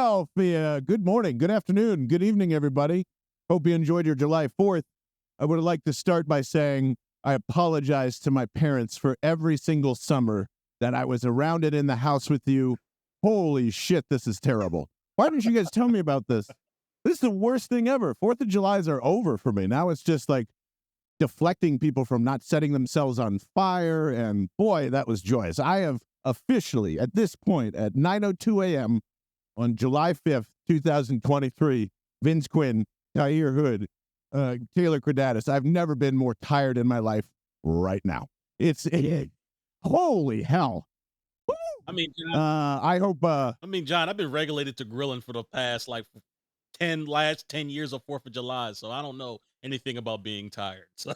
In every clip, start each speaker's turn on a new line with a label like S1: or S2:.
S1: Philadelphia. Good morning, good afternoon, good evening, everybody. Hope you enjoyed your July 4th. I would like to start by saying I apologize to my parents for every single summer that I was around it in the house with you. Holy shit, this is terrible. Why didn't you guys tell me about this? This is the worst thing ever. 4th of Julys are over for me. Now it's just like deflecting people from not setting themselves on fire, and boy, that was joyous. I have officially, at this point, at 9:02 a.m., on July 5th, 2023, Vince Quinn, Tahir Hood, Taylor Kredatus. I've never been more tired in my life right now. Holy hell. Woo!
S2: I mean, John,
S1: I hope.
S2: John, I've been regulated to grilling for the past last 10 years of 4th of July, so I don't know anything about being tired. So,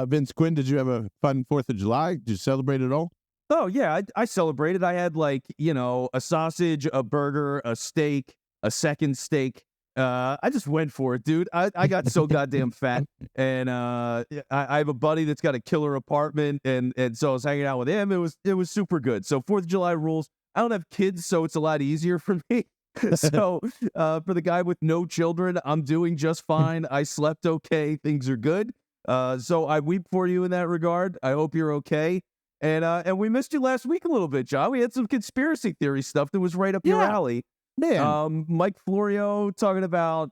S1: Vince Quinn, did you have a fun 4th of July? Did you celebrate at all?
S3: Oh, yeah, I celebrated. I had, a sausage, a burger, a steak, a second steak. I just went for it, dude. I got so goddamn fat. And I have a buddy that's got a killer apartment, and so I was hanging out with him. It was super good. So 4th of July rules. I don't have kids, so it's a lot easier for me. So for the guy with no children, I'm doing just fine. I slept okay. Things are good. So I weep for you in that regard. I hope you're okay. And we missed you last week a little bit, John. We had some conspiracy theory stuff that was right up your alley.
S1: Man.
S3: Mike Florio talking about,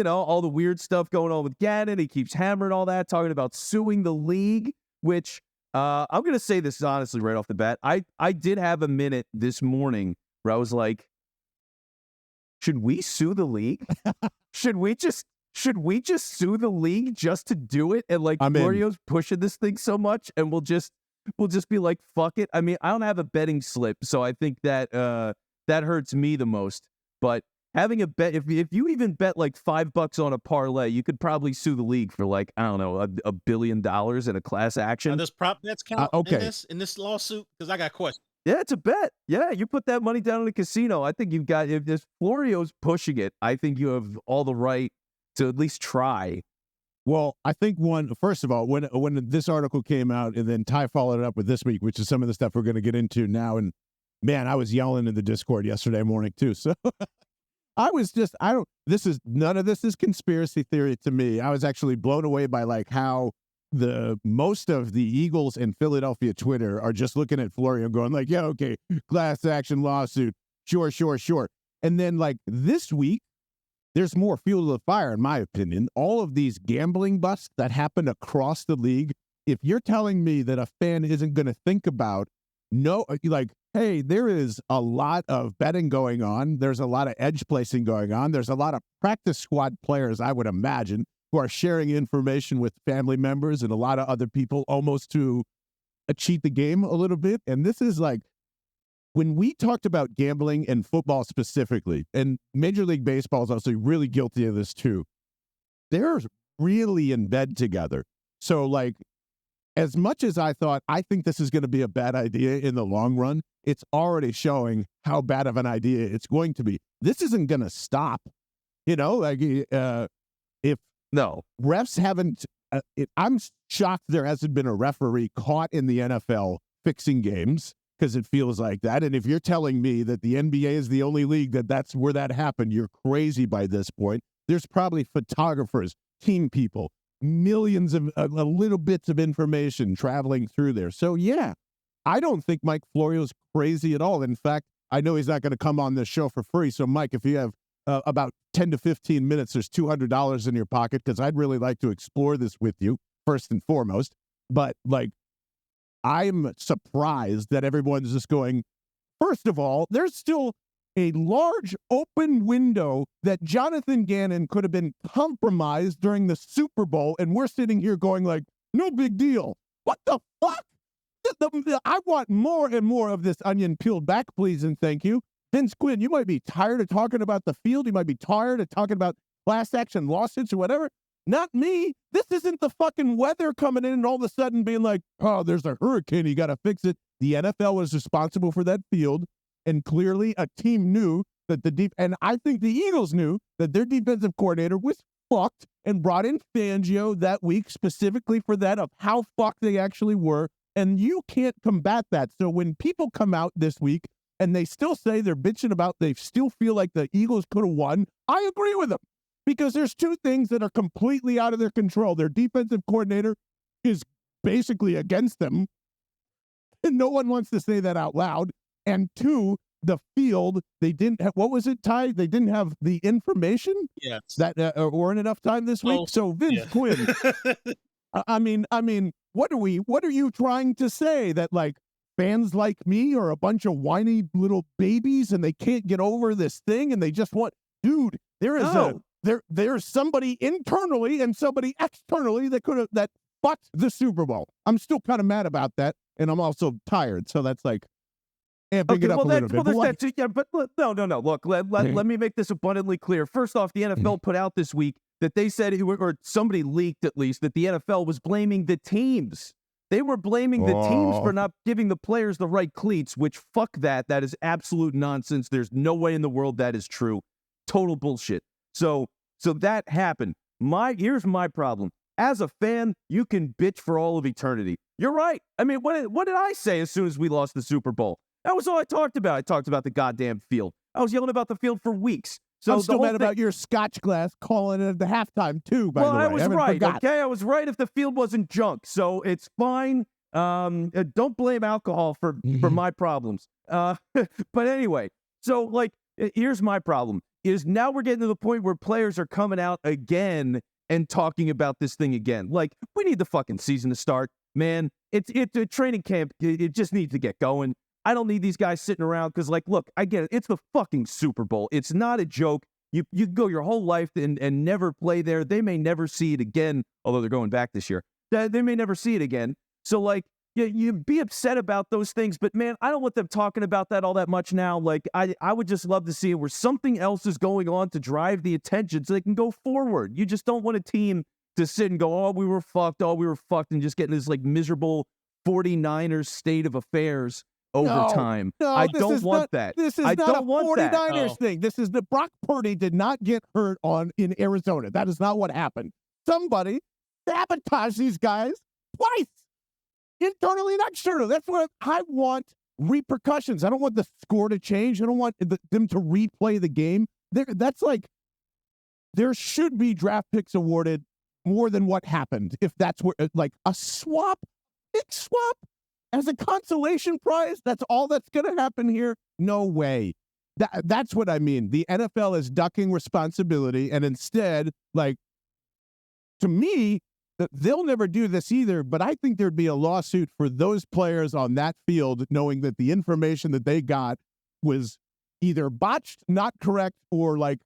S3: all the weird stuff going on with Gannon. He keeps hammering all that, talking about suing the league, which I'm going to say this honestly right off the bat. I did have a minute this morning where I was like, should we sue the league? Should we just sue the league just to do it? And Florio's pushing this thing so much, and we'll just be like, fuck it. I mean, I don't have a betting slip, so I think that that hurts me the most. But having a bet, if you even bet like $5 on a parlay, you could probably sue the league for I don't know, $1 billion in a class action.
S2: does prop bets count in this lawsuit? Because I got questions.
S3: Yeah, it's a bet. Yeah, you put that money down in the casino. I think you've got, if this Florio's pushing it, I think you have all the right to at least try.
S1: Well, I think first of all, when this article came out, and then Ty followed it up with this week, which is some of the stuff we're going to get into now. And man, I was yelling in the Discord yesterday morning too. So none of this is conspiracy theory to me. I was actually blown away by how most of the Eagles and Philadelphia Twitter are just looking at Florio going yeah, okay, class action lawsuit. Sure. And then this week, there's more fuel to the fire, in my opinion. All of these gambling busts that happen across the league, if you're telling me that a fan isn't going to think about, hey, there is a lot of betting going on. There's a lot of edge placing going on. There's a lot of practice squad players, I would imagine, who are sharing information with family members and a lot of other people almost to cheat the game a little bit. And this is when we talked about gambling and football specifically, and Major League Baseball is also really guilty of this too, they're really in bed together. So as much as I think this is going to be a bad idea in the long run, it's already showing how bad of an idea it's going to be. This isn't going to stop. If refs haven't, I'm shocked there hasn't been a referee caught in the NFL fixing games, because it feels like that. And if you're telling me that the NBA is the only league that's where that happened, you're crazy by this point. There's probably photographers, team people, millions of little bits of information traveling through there. So yeah, I don't think Mike Florio's crazy at all. In fact, I know he's not going to come on this show for free. So Mike, if you have about 10 to 15 minutes, there's $200 in your pocket, because I'd really like to explore this with you first and foremost. But I'm surprised that everyone's just going, first of all, there's still a large open window that Johnathan Gannon could have been compromised during the Super Bowl, and we're sitting here going no big deal. What the fuck? I want more and more of this onion peeled back, please and thank you. Vince Quinn, you might be tired of talking about the field. You might be tired of talking about class action lawsuits or whatever. Not me. This isn't the fucking weather coming in and all of a sudden being oh, there's a hurricane, you got to fix it. The NFL was responsible for that field, and clearly a team knew that and I think the Eagles knew that their defensive coordinator was fucked, and brought in Fangio that week specifically for that, of how fucked they actually were, and you can't combat that. So when people come out this week and they still say they're bitching about they still feel like the Eagles could have won, I agree with them. Because there's two things that are completely out of their control. Their defensive coordinator is basically against them, and no one wants to say that out loud. And two, the field, they didn't have, what was it, Ty? They didn't have the information that weren't enough time this week. So Vince Quinn, I mean, what are you trying to say? That like fans like me are a bunch of whiny little babies and they can't get over this thing and they just want, dude, there is there's somebody internally and somebody externally that fucked the Super Bowl. I'm still kind of mad about that, and I'm also tired. So that's like, amping it up a little bit.
S3: But no. Look, let me make this abundantly clear. First off, the NFL put out this week that they said, or somebody leaked at least, that the NFL was blaming the teams. They were blaming the teams for not giving the players the right cleats, which fuck that. That is absolute nonsense. There's no way in the world that is true. Total bullshit. So that happened. Here's my problem. As a fan, you can bitch for all of eternity. You're right. I mean, what did I say as soon as we lost the Super Bowl? That was all I talked about. I talked about the goddamn field. I was yelling about the field for weeks. So
S1: I'm still mad about your scotch glass calling it at the halftime, too, by the way.
S3: I was right, okay? I was right if the field wasn't junk, so it's fine. Don't blame alcohol for my problems. But anyway, so, like, here's my problem, is now we're getting to the point where players are coming out again and talking about this thing again. Like, we need the fucking season to start, man. It's a training camp. It just needs to get going. I don't need these guys sitting around because, like, look, I get it. It's the fucking Super Bowl. It's not a joke. You go your whole life and never play there. They may never see it again, although they're going back this year. They may never see it again. So, like, you be upset about those things. But, man, I don't want them talking about that all that much now. Like, I would just love to see it where something else is going on to drive the attention so they can go forward. You just don't want a team to sit and go, we were fucked, and just get in this, like, miserable 49ers state of affairs over time.
S1: No,
S3: I don't want that.
S1: This is not a 49ers thing. This is the Brock Purdy did not get hurt in Arizona. That is not what happened. Somebody sabotaged these guys twice, internally and externally. That's what I want. Repercussions. I don't want the score to change. I don't want them to replay the game. That's like, there should be draft picks awarded more than what happened. If that's where, like, a swap, big swap, as a consolation prize, that's all that's going to happen here? No way. That's what I mean. The NFL is ducking responsibility, and instead, like, to me, they'll never do this either, but I think there'd be a lawsuit for those players on that field knowing that the information that they got was either botched, not correct, or, like,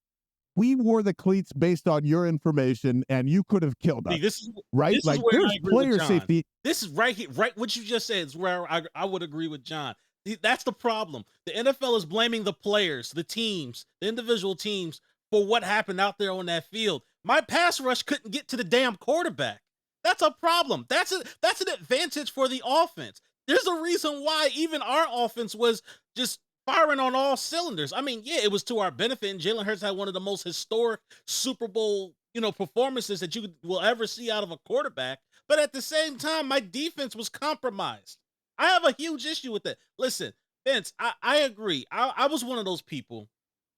S1: we wore the cleats based on your information, and you could have killed us.
S2: See,
S1: right?
S2: This
S1: like, there's player safety.
S2: This is right here, right? What you just said is where I would agree with John. That's the problem. The NFL is blaming the players, the teams, the individual teams for what happened out there on that field. My pass rush couldn't get to the damn quarterback. That's a problem. That's an advantage for the offense. There's a reason why even our offense was just firing on all cylinders. I mean, yeah, it was to our benefit, and Jalen Hurts had one of the most historic Super Bowl, performances that you will ever see out of a quarterback. But at the same time, my defense was compromised. I have a huge issue with that. Listen, Vince, I agree. I was one of those people,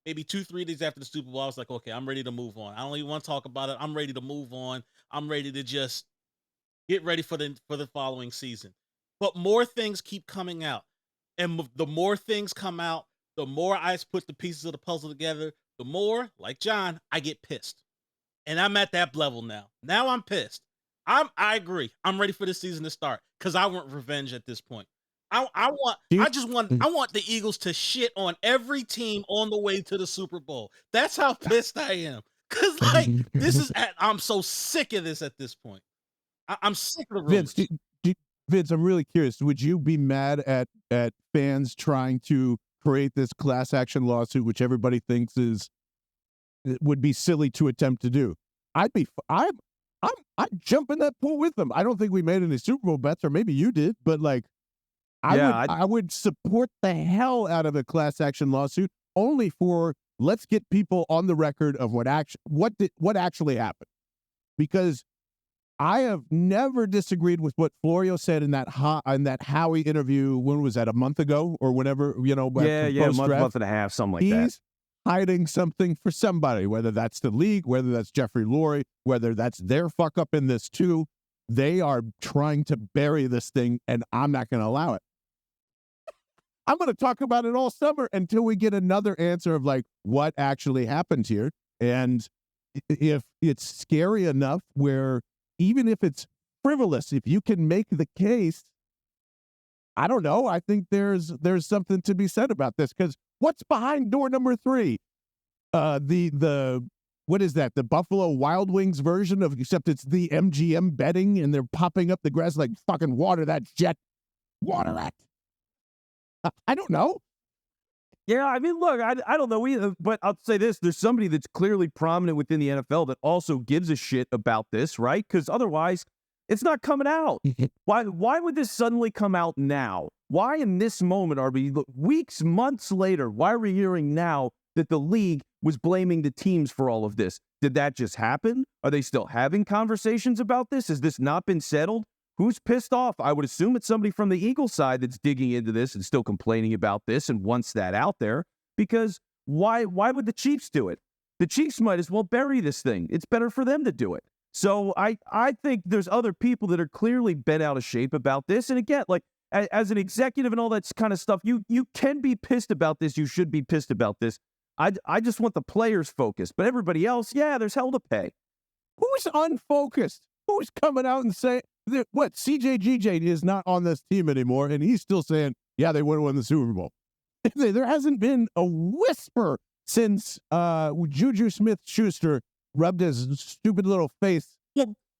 S2: maybe 2-3 days after the Super Bowl, I was like, okay, I'm ready to move on. I don't even want to talk about it. I'm ready to move on. I'm ready to just get ready for the following season. But more things keep coming out. And the more things come out, the more I put the pieces of the puzzle together, the more, like John, I get pissed. And I'm at that level now. Now I'm pissed. I agree. I'm ready for this season to start because I want revenge at this point. I want the Eagles to shit on every team on the way to the Super Bowl. That's how pissed I am. Cause like I'm so sick of this at this point. I'm sick of the rumors.
S1: Vince, I'm really curious. Would you be mad at fans trying to create this class action lawsuit, which everybody thinks would be silly to attempt to do? I'd jump in that pool with them. I don't think we made any Super Bowl bets, or maybe you did, but like, I would support the hell out of a class action lawsuit only for let's get people on the record of what actually happened, because I have never disagreed with what Florio said in that Howie interview. When was that? A month ago or whenever?
S3: Yeah, a month and a half, something like that.
S1: He's hiding something for somebody, whether that's the league, whether that's Jeffrey Lurie, whether that's their fuck up in this too. They are trying to bury this thing, and I'm not going to allow it. I'm going to talk about it all summer until we get another answer of like what actually happened here. And if it's scary enough where even if it's frivolous, if you can make the case, I don't know. I think there's something to be said about this, because what's behind door number 3? The what is that? The Buffalo Wild Wings version of, except it's the MGM betting, and they're popping up the grass like fucking water that jet, water that. I don't know.
S3: Yeah, I mean, look, I don't know either, but I'll say this. There's somebody that's clearly prominent within the NFL that also gives a shit about this, right? Because otherwise, it's not coming out. Why would this suddenly come out now? Why in this moment are we, weeks, months later, why are we hearing now that the league was blaming the teams for all of this? Did that just happen? Are they still having conversations about this? Has this not been settled? Who's pissed off? I would assume it's somebody from the Eagles side that's digging into this and still complaining about this and wants that out there. Because why would the Chiefs do it? The Chiefs might as well bury this thing. It's better for them to do it. So I think there's other people that are clearly bent out of shape about this. And again, like as an executive and all that kind of stuff, you can be pissed about this. You should be pissed about this. I just want the players focused. But everybody else, yeah, there's hell to pay.
S1: Who's unfocused? Who's coming out and saying, what, CJGJ is not on this team anymore, and he's still saying, yeah, they would have won the Super Bowl. There hasn't been a whisper since Juju Smith-Schuster rubbed his stupid little face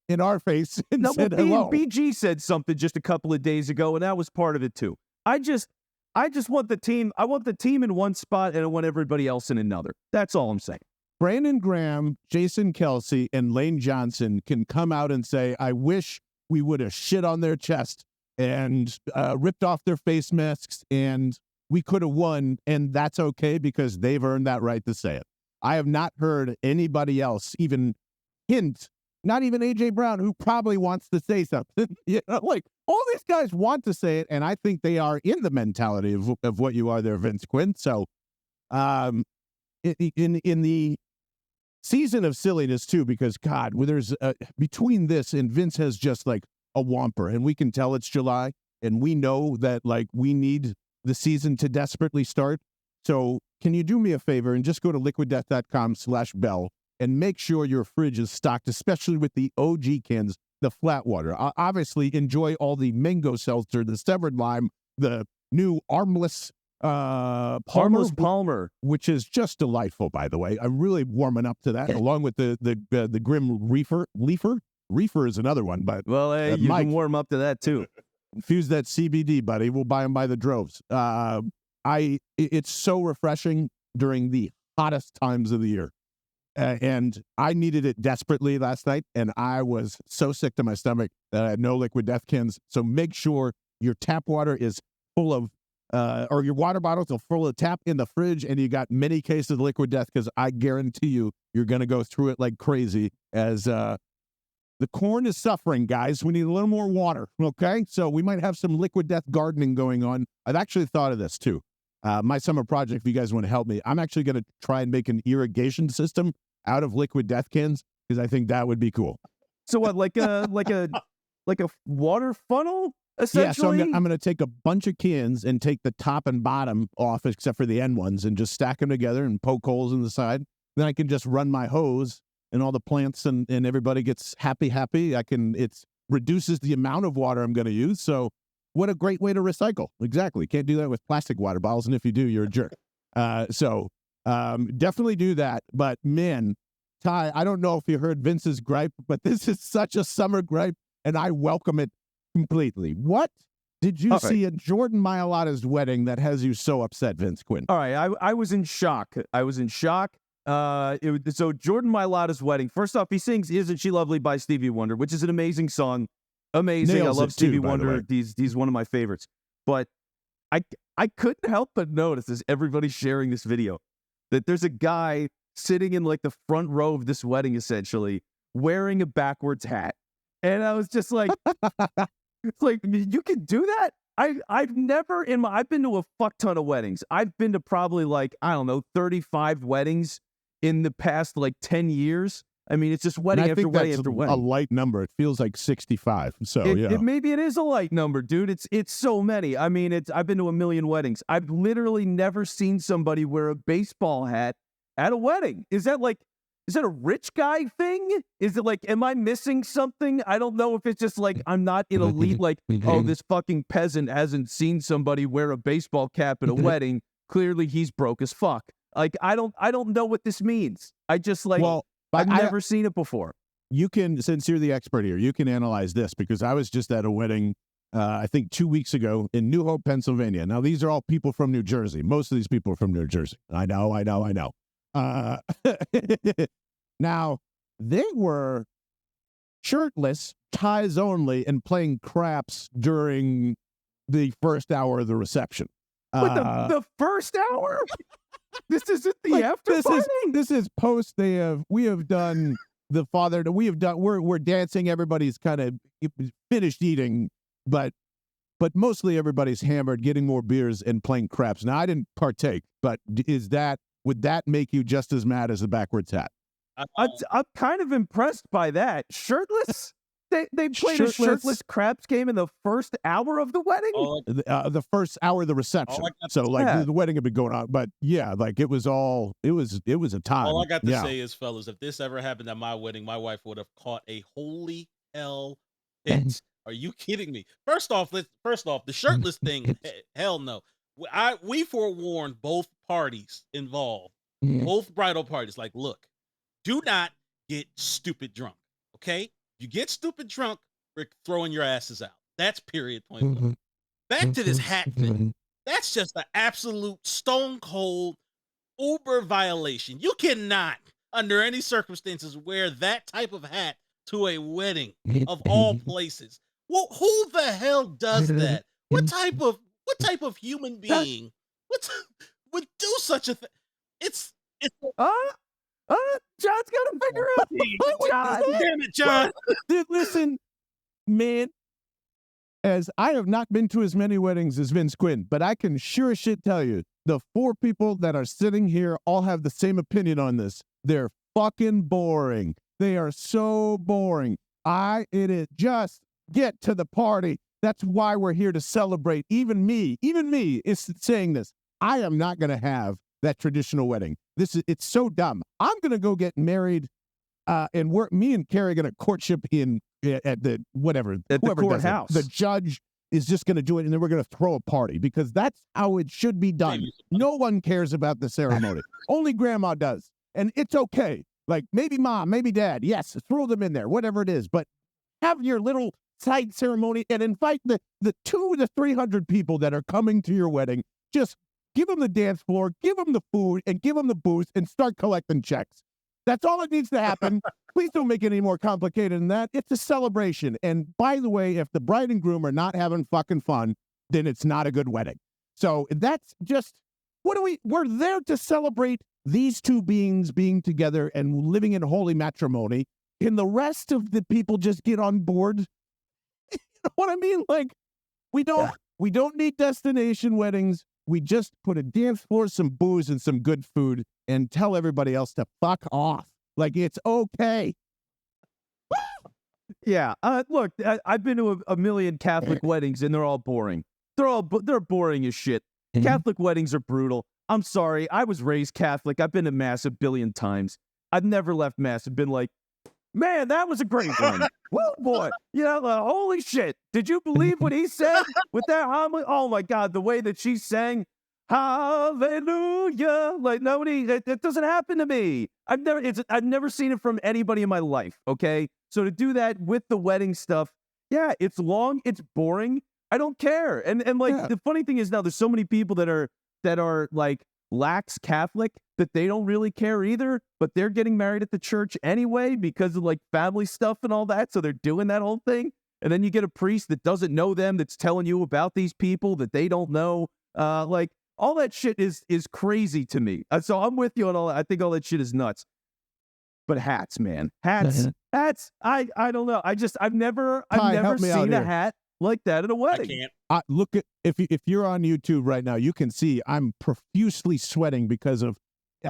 S1: in our face and said hello.
S3: BG said something just a couple of days ago, and that was part of it too. I just want the team. I want the team in one spot, and I want everybody else in another. That's all I'm saying.
S1: Brandon Graham, Jason Kelsey, and Lane Johnson can come out and say, I wish we would have shit on their chest and ripped off their face masks, and we could have won, and that's okay because they've earned that right to say it. I have not heard anybody else even hint, not even A.J. Brown, who probably wants to say something. You know, like, all these guys want to say it, and I think they are in the mentality of what you are there, Vince Quinn. So in the season of silliness too, because God, there's between this and Vince has just like a whomper, and we can tell it's July, and we know that like we need the season to desperately start. So can you do me a favor and just go to liquiddeath.com/Bell and make sure your fridge is stocked, especially with the OG cans, the flat water. Obviously enjoy all the mango seltzer, the severed lime, the new armless Palmer, which is just delightful, by the way. I'm really warming up to that, along with the Grim Reefer. Reefer is another one, but
S3: well, you can warm up to that too.
S1: Infuse that CBD, buddy. We'll buy them by the droves. It's so refreshing during the hottest times of the year, and I needed it desperately last night, and I was so sick to my stomach that I had no liquid death cans. So make sure your tap water is full of or your water bottles are full of tap in the fridge, and you got many cases of liquid death, because I guarantee you're going to go through it like crazy as the corn is suffering, guys. We need a little more water, okay? So we might have some liquid death gardening going on. I've actually thought of this, too. My summer project, if you guys want to help me, I'm actually going to try and make an irrigation system out of liquid death cans, because I think that would be cool.
S3: So what, like a water funnel? Essentially?
S1: Yeah, so I'm going to take a bunch of cans and take the top and bottom off, except for the end ones, and just stack them together and poke holes in the side. Then I can just run my hose, and all the plants and everybody gets happy. It reduces the amount of water I'm going to use. So what a great way to recycle. Exactly. Can't do that with plastic water bottles. And if you do, you're a jerk. So definitely do that. But man, Ty, I don't know if you heard Vince's gripe, but this is such a summer gripe, and I welcome it completely. What did you see at Jordan Mialata's wedding that has you so upset, Vince Quinn?
S3: All right. I was in shock. So Jordan Mialata's wedding. First off, he sings "Isn't She Lovely" by Stevie Wonder, which is an amazing song. Amazing.
S1: Nails
S3: I love Stevie
S1: too,
S3: Wonder. He's one of my favorites. But I couldn't help but notice, as everybody's sharing this video, that there's a guy sitting in like the front row of this wedding, essentially wearing a backwards hat. And I was just like, it's like, you can do that? I've never I've been to a fuck ton of weddings. I've been to probably like, I don't know, 35 weddings in the past like 10 years. I mean, it's just wedding
S1: and I
S3: after
S1: think
S3: wedding
S1: that's
S3: after
S1: a
S3: wedding.
S1: light number. It feels like 65. So
S3: Maybe it is a light number, dude. It's so many. I mean, I've been to a million weddings. I've literally never seen somebody wear a baseball hat at a wedding. Is that a rich guy thing? Is it like, am I missing something? I don't know if it's just like I'm not in elite, like, oh, this fucking peasant hasn't seen somebody wear a baseball cap at a wedding. Clearly he's broke as fuck. Like, I don't know what this means. I just like,
S1: well,
S3: I've never seen it before.
S1: You can, since you're the expert here, you can analyze this because I was just at a wedding, I think 2 weeks ago in New Hope, Pennsylvania. Now, these are all people from New Jersey. Most of these people are from New Jersey. I know. Now, they were shirtless, ties only, and playing craps during the first hour of the reception.
S3: But the first hour? This isn't the
S1: like,
S3: after party?
S1: This is post. We have done the father. We're dancing. Everybody's kind of finished eating, but mostly everybody's hammered, getting more beers and playing craps. Now, I didn't partake, but would that make you just as mad as the backwards hat?
S3: I'm kind of impressed by that. Shirtless? They played a shirtless craps game in the first hour of the wedding?
S1: The first hour of the reception. So the wedding had been going on, but yeah, like it was a time.
S2: All I got to say is, fellas, if this ever happened at my wedding, my wife would have caught a holy hell hit. Are you kidding me? First off, the shirtless thing, hell no. We forewarned both parties involved, both bridal parties, like, look, do not get stupid drunk, okay? You get stupid drunk, we're throwing your asses out. That's period point blank. Back to this hat thing. That's just an absolute stone cold uber violation. You cannot, under any circumstances, wear that type of hat to a wedding of all places. Well, who the hell does that? What type of human being would do such a thing? It's
S3: John's got to figure out.
S2: John, damn it, John.
S1: Listen, man, as I have not been to as many weddings as Vince Quinn, but I can sure as shit tell you, the 4 people that are sitting here all have the same opinion on this. They're fucking boring. They are so boring. It is just get to the party. That's why we're here to celebrate. Even me is saying this. I am not going to have that traditional wedding. It's so dumb. I'm going to go get married, and me and Carrie are going to courtship at the
S3: courthouse.
S1: The judge is just going to do it, and then we're going to throw a party because that's how it should be done. No one cares about the ceremony. Only grandma does, and it's okay. Like maybe mom, maybe dad. Yes, throw them in there, whatever it is. But have your little side ceremony and invite the 200 to 300 people that are coming to your wedding. Just give them the dance floor, give them the food, and give them the booze, and start collecting checks. That's all that needs to happen. Please don't make it any more complicated than that. It's a celebration. And by the way, if the bride and groom are not having fucking fun, then it's not a good wedding. So that's just, we're there to celebrate these two beings being together and living in holy matrimony. And the rest of the people just get on board. You know what I mean? Like, we don't need destination weddings. We just put a dance floor, some booze, and some good food and tell everybody else to fuck off. Like, it's okay.
S3: Yeah. Look, I've been to a million Catholic weddings, and they're all boring. They're boring as shit. Catholic weddings are brutal. I'm sorry. I was raised Catholic. I've been to Mass a billion times. I've never left Mass and been like, man, that was a great one. Well, boy, holy shit. Did you believe what he said with that homily? Oh, my God, the way that she sang, hallelujah. Like, it doesn't happen to me. I've never seen it from anybody in my life, okay? So to do that with the wedding stuff, yeah, it's long, it's boring. I don't care. And the funny thing is now there's so many people that are like lax Catholic that they don't really care either, but they're getting married at the church anyway because of like family stuff and all that. So they're doing that whole thing. And then you get a priest that doesn't know them, that's telling you about these people that they don't know. Like all that shit is crazy to me. So I'm with you on all that. I think all that shit is nuts. but hats, man. Hats. I don't know. I've never seen a hat like that at a
S2: I
S3: wedding.
S2: can't.
S1: Look at if you're on YouTube right now, you can see I'm profusely sweating because of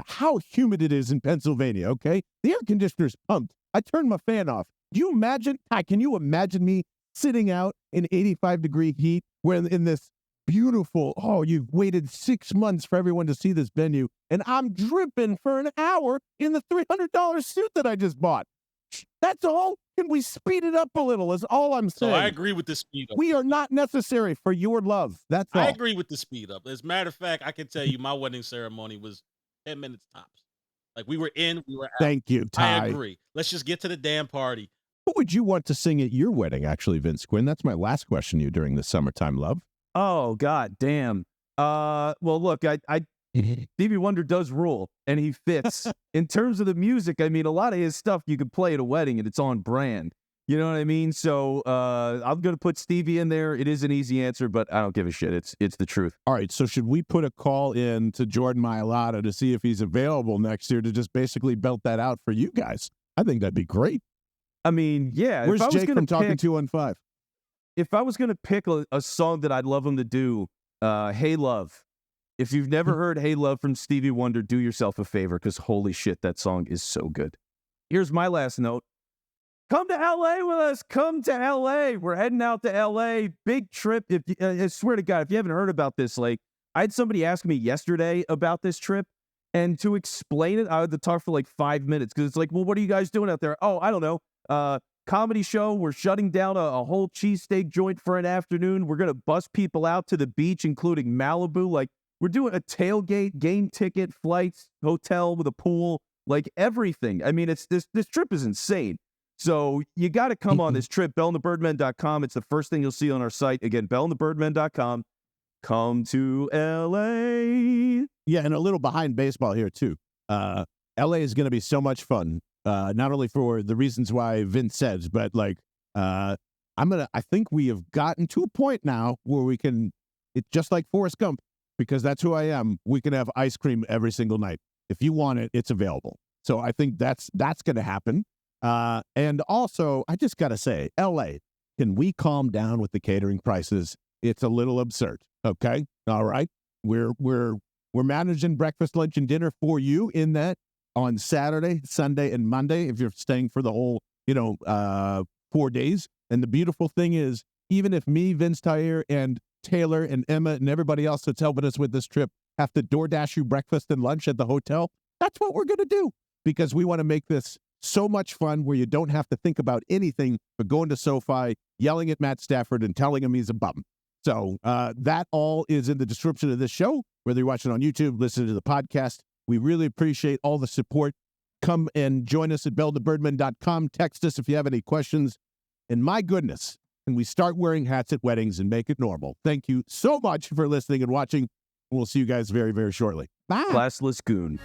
S1: how humid it is in Pennsylvania. Okay, the air conditioner's pumped. I turned my fan off. Do you imagine? Can you imagine me sitting out in 85-degree heat, where in this beautiful? Oh, you've waited 6 months for everyone to see this venue, and I'm dripping for an hour in the $300 suit that I just bought. That's all. Can we speed it up a little? Is all I'm saying.
S2: So I agree with the speed up.
S1: We are not necessary for your love. That's all.
S2: I agree with the speed up. As a matter of fact, I can tell you my wedding ceremony was 10 minutes tops. Like we were in, we were out.
S1: Thank you, Ty.
S2: I agree. Let's just get to the damn party.
S1: Who would you want to sing at your wedding, actually, Vince Quinn? That's my last question to you during the summertime love.
S3: Oh, God damn. Well, look, Stevie Wonder does rule, and he fits. In terms of the music, I mean, a lot of his stuff you could play at a wedding, and it's on brand. You know what I mean? So I'm going to put Stevie in there. It is an easy answer, but I don't give a shit. It's the truth.
S1: All right, so should we put a call in to Jordan Mialata to see if he's available next year to just basically belt that out for you guys? I think that'd be great.
S3: I mean, yeah.
S1: Where's Jake from Talking 215?
S3: If I was going to pick a song that I'd love him to do, Hey Love. If you've never heard Hey Love from Stevie Wonder, do yourself a favor, because holy shit, that song is so good. Here's my last note. Come to L.A. with us. Come to L.A. We're heading out to L.A. Big trip. I swear to God, if you haven't heard about this, like, I had somebody ask me yesterday about this trip, and to explain it, I had to talk for like 5 minutes, because it's like, well, what are you guys doing out there? Oh, I don't know. Comedy show. We're shutting down a whole cheesesteak joint for an afternoon. We're going to bus people out to the beach, including Malibu. Like, we're doing a tailgate, game ticket, flights, hotel with a pool, like everything. I mean, this trip is insane. So you got to come on this trip, bellandthebirdmen.com. It's the first thing you'll see on our site. Again, bellandthebirdmen.com. Come to L.A.
S1: Yeah, and a little behind baseball here, too. L.A. is going to be so much fun, not only for the reasons why Vince says, but, like, I think we have gotten to a point now where we can, it's just like Forrest Gump, because that's who I am. We can have ice cream every single night. If you want it, it's available. So I think that's going to happen. And also, I just got to say, L.A., can we calm down with the catering prices? It's a little absurd. Okay. All right. We're managing breakfast, lunch, and dinner for you in that on Saturday, Sunday, and Monday, if you're staying for the whole, 4 days. And the beautiful thing is, even if me, Vince Tyre, and Taylor and Emma and everybody else that's helping us with this trip have to DoorDash you breakfast and lunch at the hotel, that's what we're going to do, because we want to make this so much fun where you don't have to think about anything but going to SoFi, yelling at Matt Stafford and telling him he's a bum. So that all is in the description of this show, whether you're watching on YouTube, listening to the podcast. We really appreciate all the support. Come and join us at bellthebirdmen.com. Text us if you have any questions. And my goodness, can we start wearing hats at weddings and make it normal? Thank you so much for listening and watching. We'll see you guys very, very shortly. Bye.
S3: Classless goon.